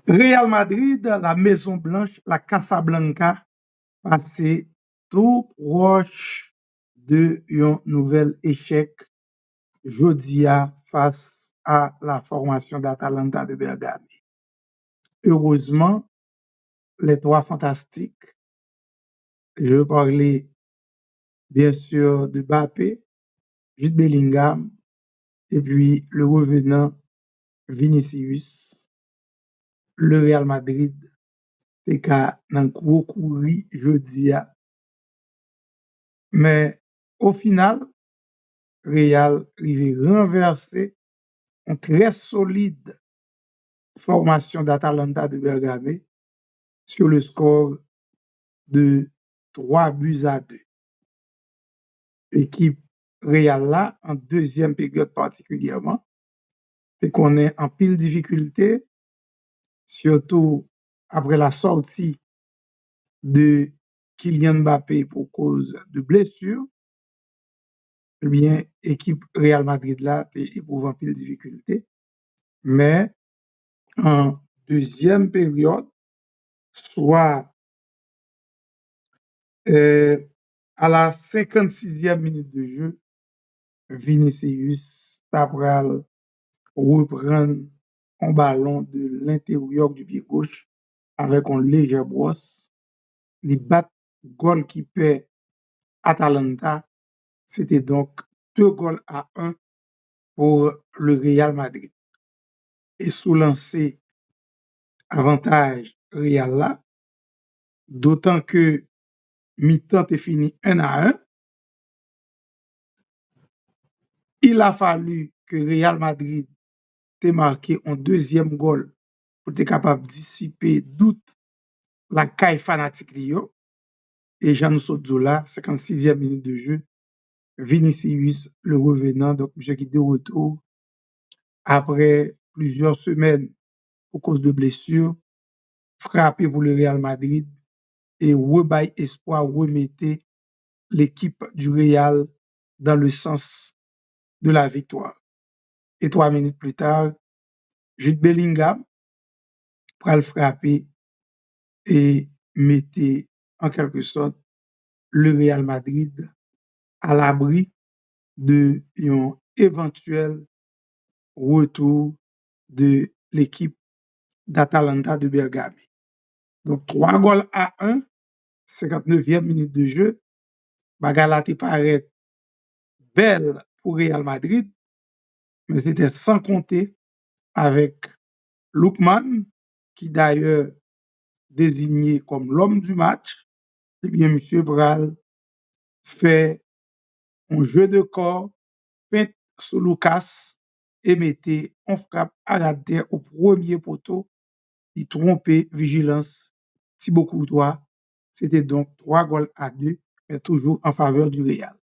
Real Madrid, la Maison Blanche, la Casablanca, passé tout proche de un nouvel échec jodia face à la formation d'Atalanta de Bergame. Heureusement, les trois fantastiques, je veux parler bien sûr de Mbappé, Jude Bellingham, et puis le revenant Vinicius, le Real Madrid, c'est qu'à nan gros courri jeudi a. Mais au final, Real rive renverser une très solide formation d'Atalanta de Bergame sur le score de 3-2. L'équipe Real là, en deuxième période particulièrement, c'est qu'on est en pile difficulté, surtout après la sortie de Kylian Mbappé pour cause de blessure. Eh bien, équipe Real Madrid là, éprouve en pile difficulté. Mais en deuxième période, soit à la 56e minute de jeu, Vinicius Tabral reprend un ballon de l'intérieur du pied gauche avec un léger brosse. Il bat goalkeeper Atalanta. C'était donc 2-1 pour le Real Madrid. Et sous lancé avantage Real là, d'autant que mi-temps est fini 1-1. Il a fallu que Real Madrid ait marqué un deuxième goal pour être capable de dissiper doute la caille fanatique Lyon. Et Jean Sotzola, 56e minute de jeu, Vinicius, le revenant, donc monsieur qui est de retour après plusieurs semaines pour cause de blessure, frappé pour le Real Madrid et rebaille espoir, remettait l'équipe du Real dans le sens de la victoire. Et 3 minutes plus tard, Jude Bellingham pour le frapper et mettait en quelque sorte le Real Madrid à l'abri de un éventuel retour de l'équipe d'Atalanta de Bergame. Donc 3-1, 59e minute de jeu. Bagala te paraît belle pour Real Madrid, mais c'était sans compter avec Lookman, qui d'ailleurs désigné comme l'homme du match. Eh bien, M. Bral fait un jeu de corps, peint sur Lucas et mettait en frappe à la terre au premier poteau. Il trompait vigilance Thibaut Courtois. C'était donc 3-2, mais toujours en faveur du Real.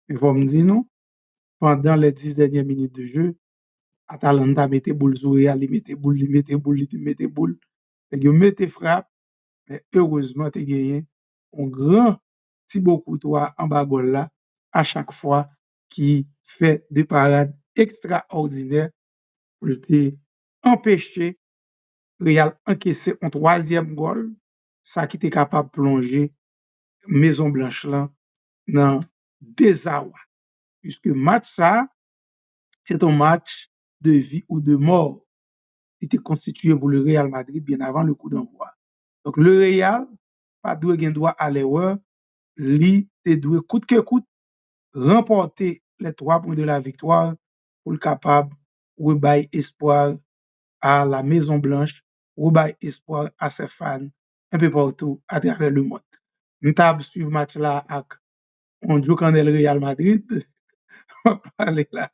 Il faut me dire, non, pendant les 10 dernières minutes de jeu, Atalanta mettait boule sur Real, il mettait boule, il mettait boule, il mettait boule. Il mettait frappe, mais heureusement, tu as gagné un grand Thibaut Courtois en bas goal là, à chaque fois, qui fait des parades extraordinaires pour te empêcher Real encaisser un troisième goal, ça qui était capable de plonger Maison Blanche là dans désarroi. Puisque match ça, c'est un match de vie ou de mort. Il était constitué pour le Real Madrid bien avant le coup d'envoi. Donc le Real, pas doué gen droit à l'erreur, li te doué coûte que coûte remporter les 3 points de la victoire pour le capable rebailler espoir à la Maison Blanche, rebailler espoir à ses fans un peu partout à travers le monde. Nous avons suivi le match là avec on joue quand le Real Madrid, on va parler là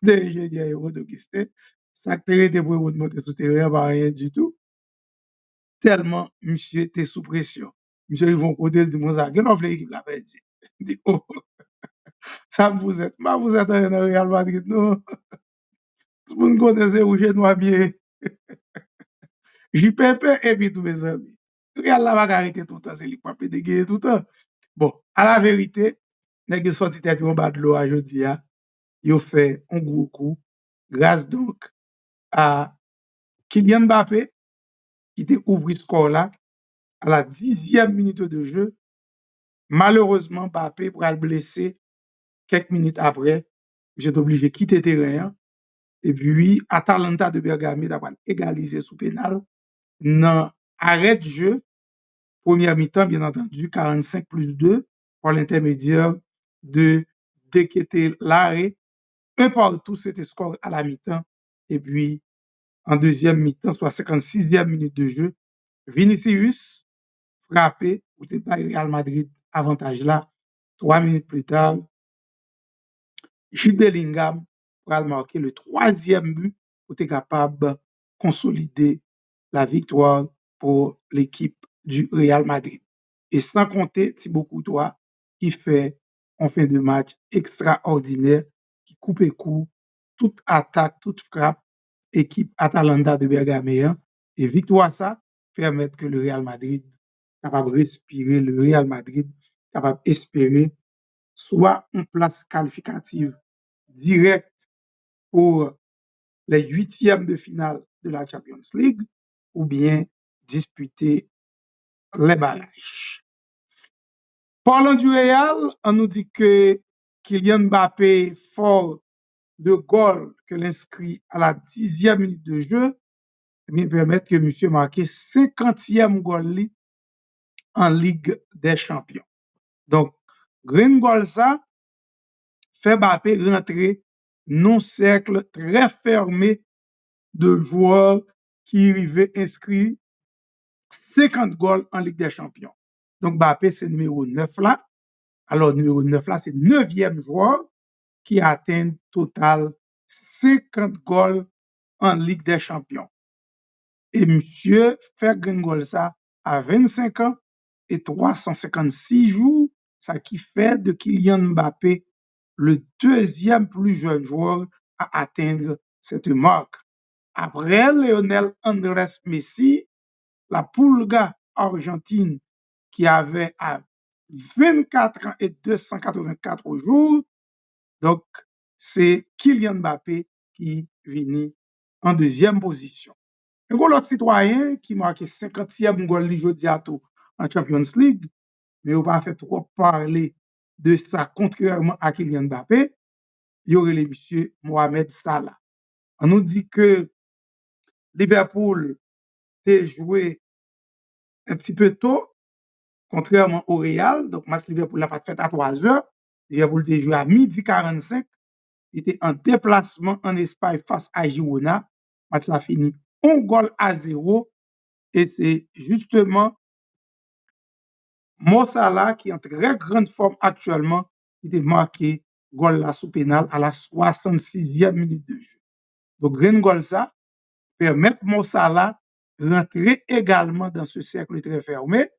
de l'ingénieur Héros d'Augustin. Ça te pour monter sur terrain, pas rien du tout. Tellement monsieur était sous pression. Monsieur ils vont côté dit moi ça, que non l'équipe la perdu. Dit oh, ça vous êtes, mais vous êtes dans le Real Madrid non. Tout le monde connaît c'est rouge noir bien. JPP et puis tous mes amis. Real la va arrêter tout le temps, c'est lui pas pédé tout le temps. Bon, à la vérité, nèg sorti tête en bas de l'eau aujourd'hui a, il fait un gros coup grâce donc à Kylian Mbappé qui te ouvri score là à la 10e minute de jeu. Malheureusement, Mbappé pour le blesser quelques minutes après, j'ai obligé de quitter le terrain. Et puis, Atalanta de Bergame d'avoir égalisé sous pénal. Dans arrêt de jeu, première mi-temps, bien entendu, 45+2 par l'intermédiaire de Dekete l'arrêt. Un partout, c'était score à la mi-temps. Et puis, en deuxième mi-temps, soit 56e minute de jeu, Vinicius frappé, ou c'est pas Real Madrid avantage là. 3 minutes plus tard, Jude Bellingham va marquer le troisième but pour être capable de consolider la victoire pour l'équipe du Real Madrid. Et sans compter Thibaut Courtois qui fait en fin de match extraordinaire, qui coupe et coup, toute attaque, toute frappe, équipe Atalanta de Bergame. Et victoire ça permet que le Real Madrid capable de respirer, le Real Madrid capable d'espérer soit une place qualificative directe pour les huitièmes de finale de la Champions League ou bien disputer les barrages. Parlant du Real, on nous dit que Kylian Mbappé, fort de goal que l'inscrit à la 10e minute de jeu, permet que monsieur marque 50e goal en Ligue des Champions. Donc, Green goal ça, fait Mbappé rentrer non cercle très fermé de joueurs qui arrivaient inscrits 50 goals en Ligue des Champions. Donc, Mbappé, c'est numéro 9 là. Alors, numéro 9 là, c'est 9e joueur qui atteint total 50 goals en Ligue des Champions. Et monsieur fait goal ça à 25 ans et 356 jours, ça qui fait de Kylian Mbappé le deuxième plus jeune joueur à atteindre cette marque. Après Lionel Andrés Messi, la Pulga argentine qui avait à 24 ans et 284 jours, donc c'est Kylian Mbappé qui vient en deuxième position. Un autre citoyen qui marque 50e goal aujourd'hui en Champions League, mais on va pas fait trop parler de ça contrairement à Kylian Mbappé, il y aurait le monsieur Mohamed Salah. On nous dit que Liverpool a joué un petit peu tôt, contrairement au Real. Donc, match Liverpool n'a pas fait à 3 heures. Liverpool a joué à 12h45. Il était en déplacement en Espagne face à Girona. Match a fini 1-0. Et c'est justement Mo Salah qui est en très grande forme actuellement. Il a marqué goal là sous pénal à la 66e minute de jeu. Donc, Green goal ça permet Mo Salah rentrer également dans ce cercle très fermé.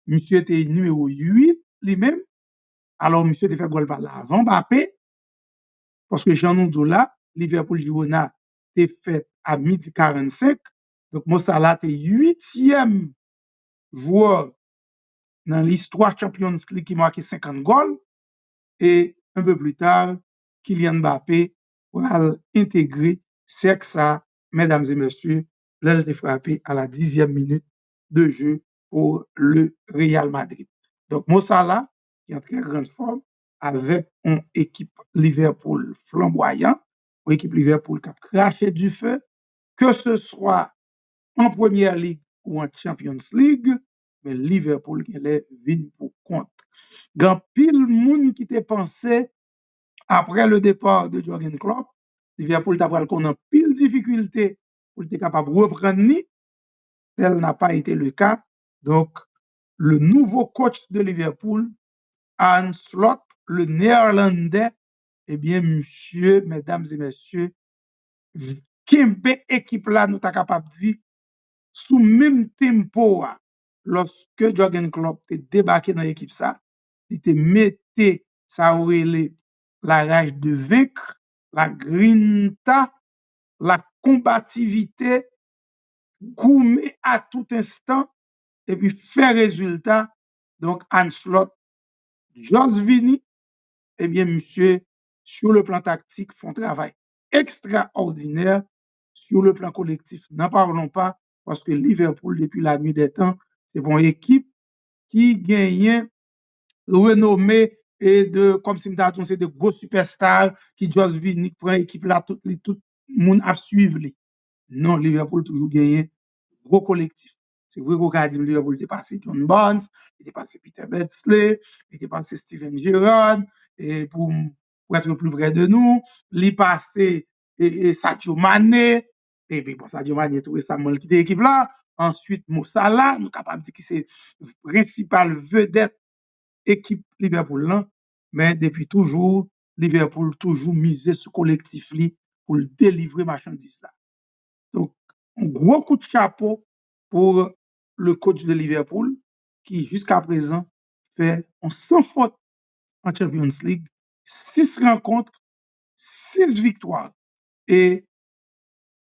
Monsieur était numéro 8 lui-même. Alors, monsieur était fait goal par l'avant Mbappé. Parce que Jean-Noudou là, Liverpool-Girona était fait à 12h45. Donc, Mo Salah était 8e joueur dans l'histoire Champions League qui marquait 50 goals. Et un peu plus tard, Kylian Mbappé va intégrer ça, mesdames et messieurs, là, il frappé à la 10e minute de jeu pour le Real Madrid. Donc, Mo Salah, qui est en très grande forme, avec une équipe Liverpool flamboyant, une équipe Liverpool qui a craché du feu, que ce soit en Première Ligue ou en Champions League, mais Liverpool qui est venu pour compte. Grand pile moun qui te pensé après le départ de Jürgen Klopp, Liverpool t'a pral qu'on a pile difficulté pour être capable de reprendre ni, tel n'a pas été le cas. Donc, le nouveau coach de Liverpool, Arne Slot, le néerlandais, eh bien, monsieur, mesdames et messieurs, Kimbe équipe là, nous t'a capable de dire, sous même tempo, lorsque Jürgen Klopp est débarqué dans l'équipe ça, il te mettait ça aurait la rage de vaincre, la grinta, la combativité, goumer à tout instant et puis faire résultat. Donc, Anslot, Jos Vini, eh bien, monsieur, sur le plan tactique, font un travail extraordinaire. Sur le plan collectif, n'en parlons pas. parce que Liverpool, depuis la nuit des temps, c'est une équipe qui gagne renommée et comme si c'est de gros superstars qui doivent venir prendre l'équipe là, tout le monde a suivre. Non, Liverpool toujours gagné gros collectif. C'est vrai qu'on a dit Liverpool était passé John Barnes, il était passé Peter Beardsley, il était passé Steven Gerrard, et pour être plus près de nous, il est passé et Sadio Mané, et puis bon, Sadio Mané tout récemment quitté l'équipe là. Ensuite, Moussala, nous sommes capables de dire que c'est la principale vedette équipe Liverpool là, mais depuis toujours, Liverpool toujours misé sur le collectif pour délivrer marchandises là. Donc, un gros coup de chapeau pour le coach de Liverpool qui, jusqu'à présent, fait un sans faute en Champions League, 6 rencontres, 6 victoires et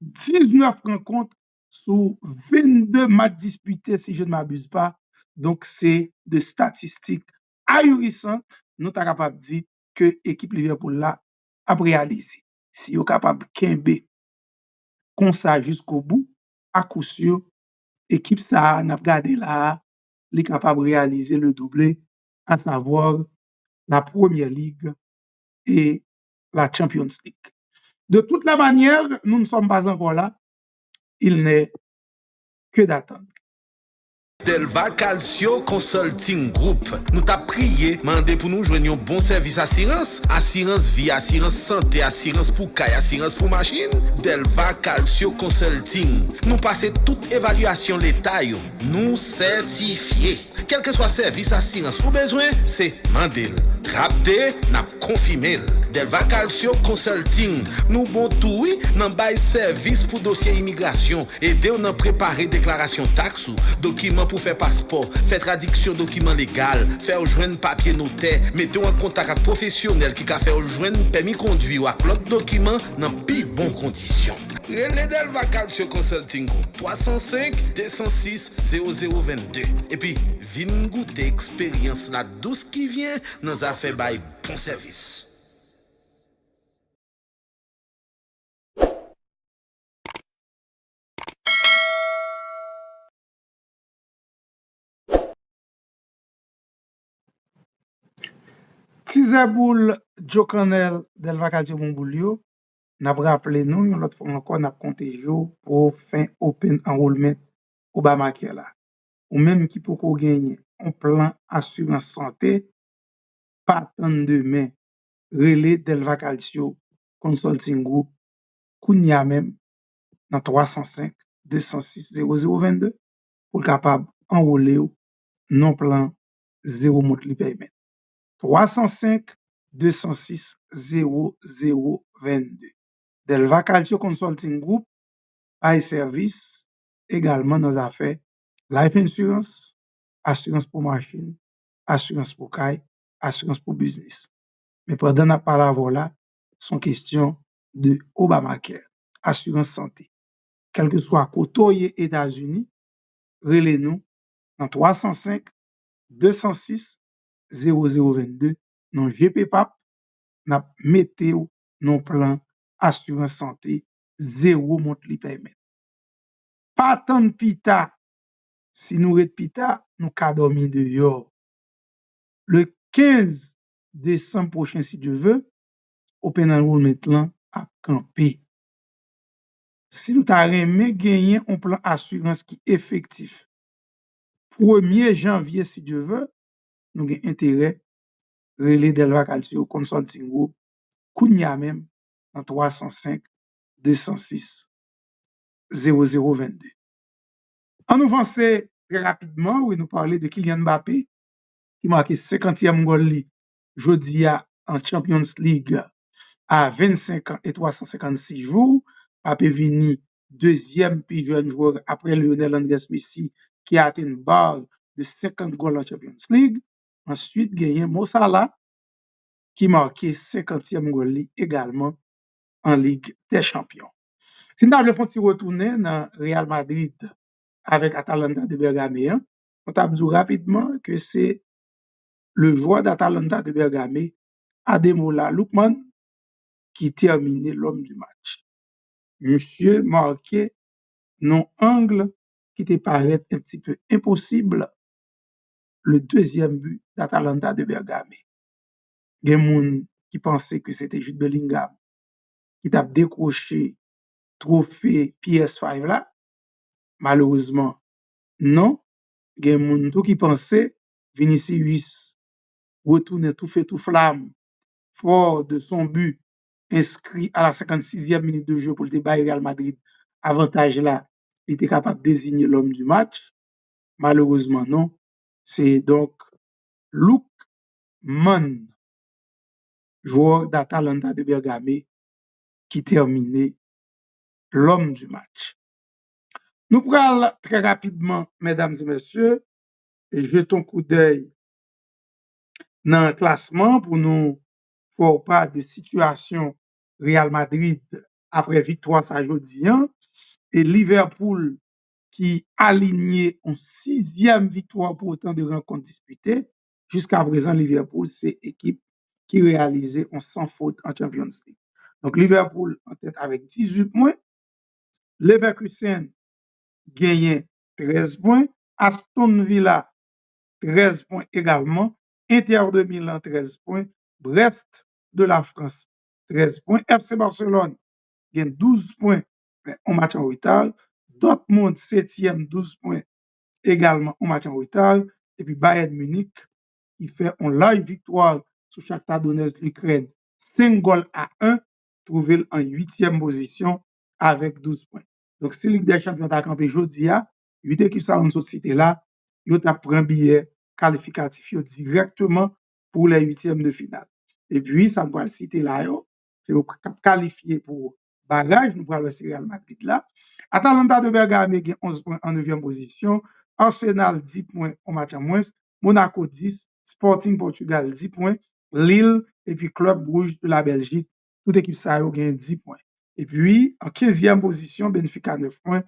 19 rencontres sous 22 matchs disputés, si je ne m'abuse pas. Donc, c'est des statistiques ahurissantes. Nous sommes capables de dire que l'équipe Liverpool là a réalisé. Si vous êtes capable de quimber comme ça jusqu'au bout, à coup sûr, équipe ça n'a regardé là, est capable de réaliser le doublé, à savoir la Première Ligue et la Champions League. De toute la manière, nous ne sommes pas encore là. Il n'est que d'attendre. Delva Calcio Consulting Group. Nous t'a prié, mandé pour nous joindre un bon service assurance. Assurance vie, assurance santé, assurance pour caille, assurance pour machine. Delva Calcio Consulting. Nous passons toute évaluation l'état, nous certifiés. Quel que soit service assurance ou besoin, c'est mandel. Rapde, n'a confirmé. Delva Calcio Consulting. Nous bon tout, oui, nan bay service pour dossier immigration. Aider ou nan préparer déclaration taxe ou document pour faire passeport, faire traduction document légal, faire joindre papier notaire, mettez en contact avec professionnel qui ka faire joindre permis conduire ou avec l'autre document dans pi bon condition. Relais Delva Calcio Consulting Group 305 206 0022. Et puis, vin goûter expérience la douce qui vient dans affaire bay bon service. Tizeboul Jokanel Delva Calcio Montboulio, n'a rappelé nous, l'autre fois encore, n'a compté jour pour fin open enrollment Obamacare là. Ou même qui peut gagner un plan assurance santé, pas tant demain, relais Delva Calcio Consulting Group, kounya même, dans 305 206 0022, pour capable enrôler non plan zéro monthly payment. 305 206 0022. Delva Calcio Consulting Group a service également dans les affaires life insurance, assurance pour machine, assurance pour caille, assurance pour business. Mais pendant la parole là, sont question de Obamacare, assurance santé. Quel que soit côté États-Unis, relais-nous dans 305 206 0022 non GPPAP, n'a météo non plan assurance santé zéro monthly payment. Pas tant de pita, si nous ret pita, nous ka dormi dehors. Le 15 décembre prochain, si Dieu veut, open enrollment là a campé. Si nous ta remè gagner un plan assurance qui effectif, 1er janvier, si Dieu veut, nous avons intérêt relais Delva Calcio Consulting Group, kounya même, en 305 206 0022. On nous avance très rapidement, oui, nous parler de Kylian Mbappé, qui marque 50e goal jeudi en Champions League à 25 ans et 356 jours. Mbappé vini deuxième plus jeune joueur après Lionel Andrés Messi, qui a atteint une barre de 50 goals en Champions League. Ensuite, gagné Mo Salah, qui marquait 50e goal également en Ligue des Champions. Si nous avons fait retourner dans Real Madrid avec Atalanta de Bergame, on t'a dit rapidement que c'est le joueur d'Atalanta de Bergame, Ademola Lookman, qui terminait l'homme du match. Monsieur marqué non angle qui te paraît un petit peu impossible, le deuxième but d'Atalanta de Bergame. Il y a des gens qui pensaient que c'était Jude Bellingham qui t'a décroché trophée PS5 là. Malheureusement, non. Il y a des gens qui pensaient Vinicius retourner tout fait tout flamme fort de son but inscrit à la 56e minute de jeu pour le débat Real Madrid. Avantage là, il était capable de désigner l'homme du match. Malheureusement, non. C'est donc Luke Mann, joueur d'Atalanta de Bergame, qui terminait l'homme du match. Nous prenons très rapidement, mesdames et messieurs, et jetons un coup d'œil dans le classement pour nous faire pas de situation Real Madrid après victoire ça jeudi, et Liverpool qui aligné en 6e victoire pour autant de rencontres disputées. Jusqu'à présent, Liverpool, c'est l'équipe qui réalisait en sans faute en Champions League. Donc, Liverpool en tête avec 18 points. Leverkusen gagnait 13 points. Aston Villa, 13 points également. Inter de Milan, 13 points. Brest de la France, 13 points. FC Barcelone gagne 12 points en match en retard. Dortmund, 7e, 12 points également en match en retard. Et puis Bayern Munich, qui fait une live victoire sur Shakhtar Donetsk de l'Ukraine, 5-1, trouvé en 8e position avec 12 points. Donc, si Ligue des Champions a campé jeudi, 8 équipes ça ont cité là, ils ont pris un billet qualificatif directement pour les 8e de finale. Et puis, ça me va le citer là, c'est qualifié pour barrage, nous pourrons le Real Madrid là. Atalanta de Bergame a 11 points en 9e position. Arsenal 10 points au match en moins. Monaco 10. Sporting Portugal 10 points. Lille et puis Club Brugge de la Belgique. Toute équipe ça a gagné 10 points. Et puis, en 15e position, Benfica 9 points.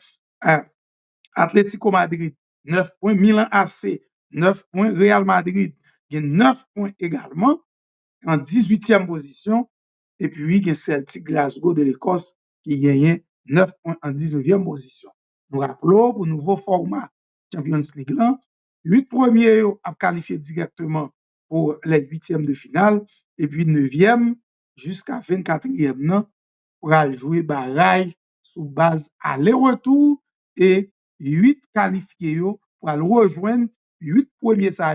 Atlético Madrid 9 points. Milan AC 9 points. Real Madrid gagne 9 points également. En 18e position. Et puis, il y a Celtic Glasgow de l'Écosse qui gagne 9 points en 19e position. Nous rappelons pour nouveau format Champions League là, 8 premiers ont qualifié directement pour les 8e de finale et puis 9e jusqu'à 24e pour aller jouer barrage sous base aller-retour et 8 qualifiés pour aller rejoindre 8 premiers ça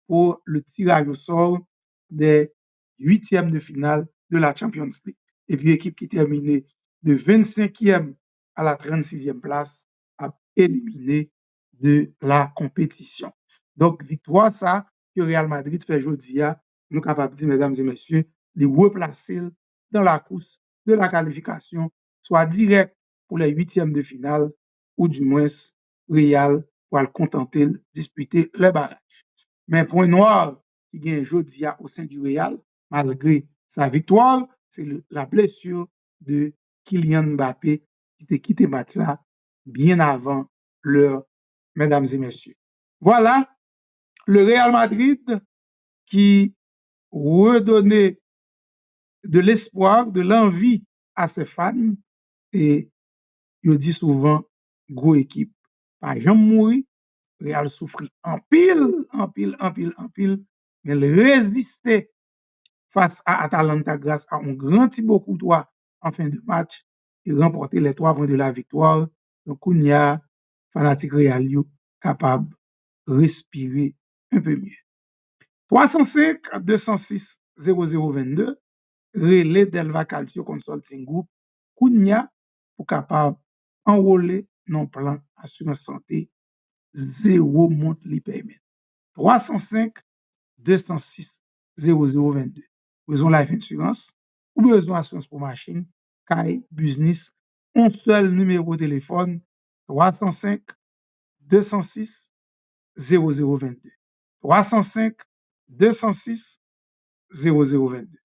pour le tirage au sort des 8e de finale de la Champions League. Et puis l'équipe qui terminait de 25e à la 36e place a éliminé de la compétition. Donc, victoire, ça, que Real Madrid fait aujourd'hui, nous capables de dire, mesdames et messieurs, de replacer dans la course de la qualification, soit direct pour les 8e de finale, ou du moins Real pour le contenter de disputer les barrages. Mais point noir qui gagne aujourd'hui au sein du Real, malgré sa victoire, c'est la blessure de Kylian Mbappé qui a quitté le match là bien avant l'heure, mesdames et messieurs. Voilà le Real Madrid qui redonnait de l'espoir, de l'envie à ses fans et il dit souvent gros équipe. Par exemple, mourir, Real souffrit en pile, mais il résistait face à Atalanta grâce à un grand Thibaut Courtois en fin de match et remporter les 3 points de la victoire. Donc, on y a fanatique Real capable de respirer un peu mieux. 305 206 0022, relais Delva Calcio Consulting Group, Kounia pour capable enrôler non plan assurance santé, 0 monthly payment. 305 206 0022. Besoin life insurance ou besoin assurance pour machine, caille, business, un seul numéro de téléphone 305 206 0022. 305 206 0022.